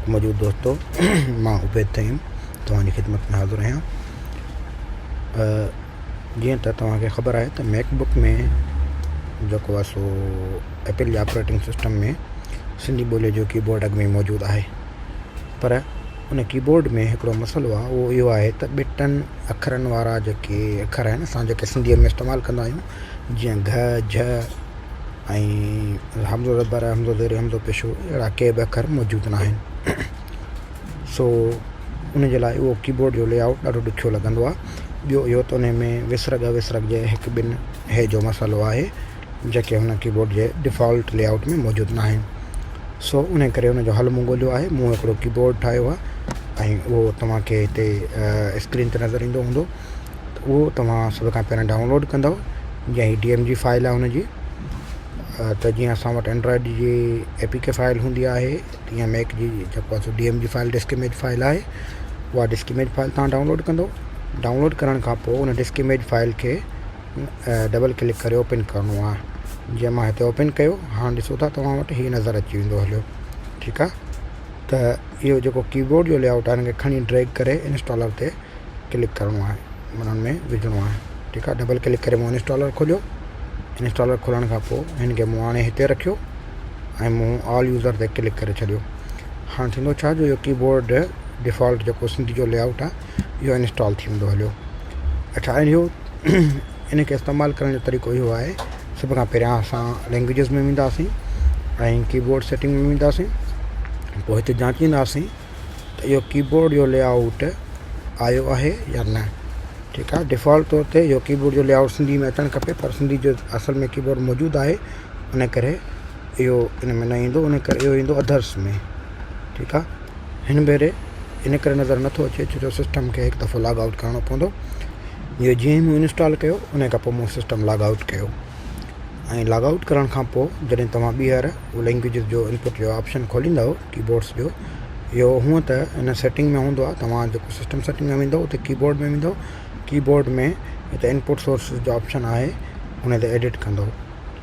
मौजूद दोस्तों मां उबैद तईम तव्हांजी ख़िदमत में हाज़िर आहियां। जीअं त तव्हांखे ख़बर आहे त मैकबुक में जेको आहे so apple J operating system में सिंधी ॿोलीअ जो कीबोर्ड अॻु में मौजूदु आहे, पर उन कीबोर्ड में हिकिड़ो मसइलो आहे, उहो इहो आहे त ॿिटनि अखरनि वारा जेके अखर आहिनि असां जेके सिंधीअ में इस्तेमालु कंदा आहियूं, जीअं घ झ ऐं हमज़ो ज़बर हमज़ो ज़ेर हमज़ो पेशो, अहिड़ा के बि अखर मौजूदु न आहिनि। सो उन जे लाइ उहो कीबोर्ड जो लेआउट ॾाढो ॾुखियो लॻंदो आहे। ॿियो इहो त उन में विसरग जे हिकु ॿिनि हे जो मसालो आहे जेके हुन कीबोर्ड जे डिफ़ॉल्ट लेआउट में मौजूदु न आहिनि। सो उन करे उन जो हल मूं ॻोल्हियो आहे। मूं हिकिड़ो कीबोर्ड ठाहियो आहे ऐं उहो तव्हांखे हिते स्क्रीन ते नज़र ईंदो हूंदो, त उहो तव्हां सभ खां पहिरियों डाउनलोड कंदव। जीअं ही DMG फाइल आहे हुनजी, त जीअं असां वटि एंड्रॉइड जी APK फाइल हूंदी आहे, तीअं मैक जी जेको आहे सो DMG file disk image file आहे। उहा डिस्क इमेज फाइल तव्हां डाउनलोड कंदो। डाउनलोड करण खां पोइ उन डिस्क इमेज फाइल खे डबल क्लिक करे ओपन करिणो आहे। जीअं मां हिते ओपन कयो, हाणे ॾिसो था तव्हां वटि हीअ नज़र अची वेंदो हलियो, ठीकु आहे। त इहो जेको कीबोर्ड जो लेआउट आहे हिनखे खणी ड्रैग करे इंस्टॉलर ते क्लिक करिणो आहे, उन्हनि में विझणो आहे, ठीकु आहे। डबल क्लिक करे मूं इंस्टॉलर खोलियो। इंस्टॉलर खोलण खां पोइ हिन खे मूं हाणे हिते रखियो ऐं मूं ऑल यूज़र ते क्लिक करे छॾियो। हाणे थींदो छा, जो इहो कीबोर्ड डिफ़ॉल्ट जेको सिंधी जो लेआउट आहे इहो इंस्टॉल थी वेंदो हलियो। अच्छा, इहो इन खे इस्तेमालु करण जो तरीक़ो इहो आहे, सभ खां पहिरियां असां लैंग्वेजिस में वेंदासीं ऐं कीबोर्ड सेटिंग में वेंदासीं। पोइ हिते जांचींदासीं त इहो कीबोर्ड जो लेआउट आयो आहे या न, ठीकु आहे। डिफ़ॉल्ट तौर ते इहो कीबोर्ड जो लेआउट सिंधी में अचणु खपे, पर सिंधी जो असल में कीबोर्ड मौजूदु आहे, इन करे इहो इन में न ईंदो, उन करे इहो ईंदो अदर्स में, ठीकु आहे। हिन भेरे इन करे नज़र नथो अचे छो जो सिस्टम खे हिकु दफ़ो लॉग आउट करिणो पवंदो। इहो जीअं ई मूं इंस्टॉल कयो, उन खां पोइ मूं सिस्टम लॉग आउट कयो ऐं लॉग आउट करण खां पोइ जॾहिं तव्हां ॿीहर लैंग्वेजिस जो इनपुट जो ऑप्शन खोलींदव कीबोर्ड्स जो, इहो हूअं त इन सेटिंग में हूंदो आहे। तव्हां जेको सिस्टम सेटिंग में वेंदव उते कीबोर्ड में वेंदव, कीबोर्ड में हिते इनपुट सोर्सिस जो ऑप्शन आहे, उन ते एडिट कंदव,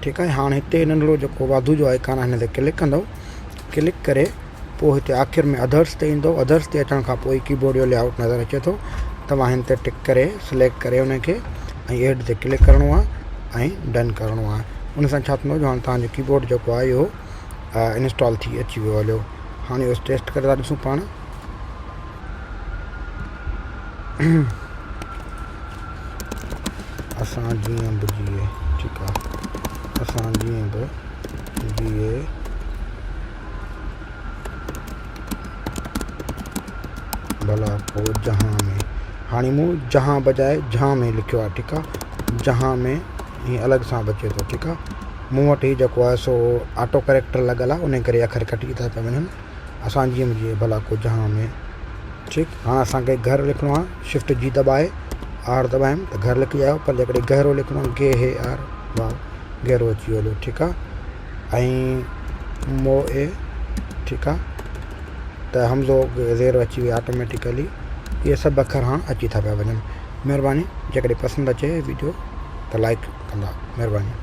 ठीकु आहे। हाणे हिते नंढिड़ो जेको वाधू जो आइकन आहे हिन ते क्लिक कंदव। क्लिक करे पोइ हिते आख़िर में अदर्स ते ईंदो। अदर्स ते अचण खां पोइ कीबोर्ड जो लेआउट नज़र अचे थो। तव्हां हिन ते टिक करे सिलेक्ट करे उनखे ऐं एड ते क्लिक करिणो आहे ऐं डन करिणो आहे। उन सां छा थींदो, जो हाणे तव्हांजो कीबोर्ड जेको आहे इहो इंस्टॉल थी अची वियो हलियो। हाणे इहो टेस्ट करे था ॾिसूं पाण। असां जीअं बि जीए, ठीकु आहे, असां जीअं बि जीए भला पोइ जहां में, हाणे मूं जहां बजाए जहां में लिखियो आहे, ठीकु आहे। जहां में हीअं अलॻि सां बचे थो, ठीकु आहे। मूं वटि ही जेको आहे सो ऑटो करेक्टर लॻियलु आहे, उन करे अखर कटी था पिया वञनि। असां जीअं जीअं भला को जहां में, ठीकु। हाणे असांखे घर लिखिणो आहे, शिफ्ट G दॿाए R दॿायमि त घर लिखी आयो, पर जेकॾहिं गहरो लिखिणो आहे गे हे आर, वाह गहरो अची वियो हलियो, ठीकु आहे। ऐं मो ए, ठीकु आहे, त हमज़ो ज़ेर अची वई ऑटोमेटिकली। इहे सभु अखर हाणे अची था पिया वञनि। महिरबानी, जेकॾहिं पसंदि अचे वीडियो त लाइक कंदा, महिरबानी।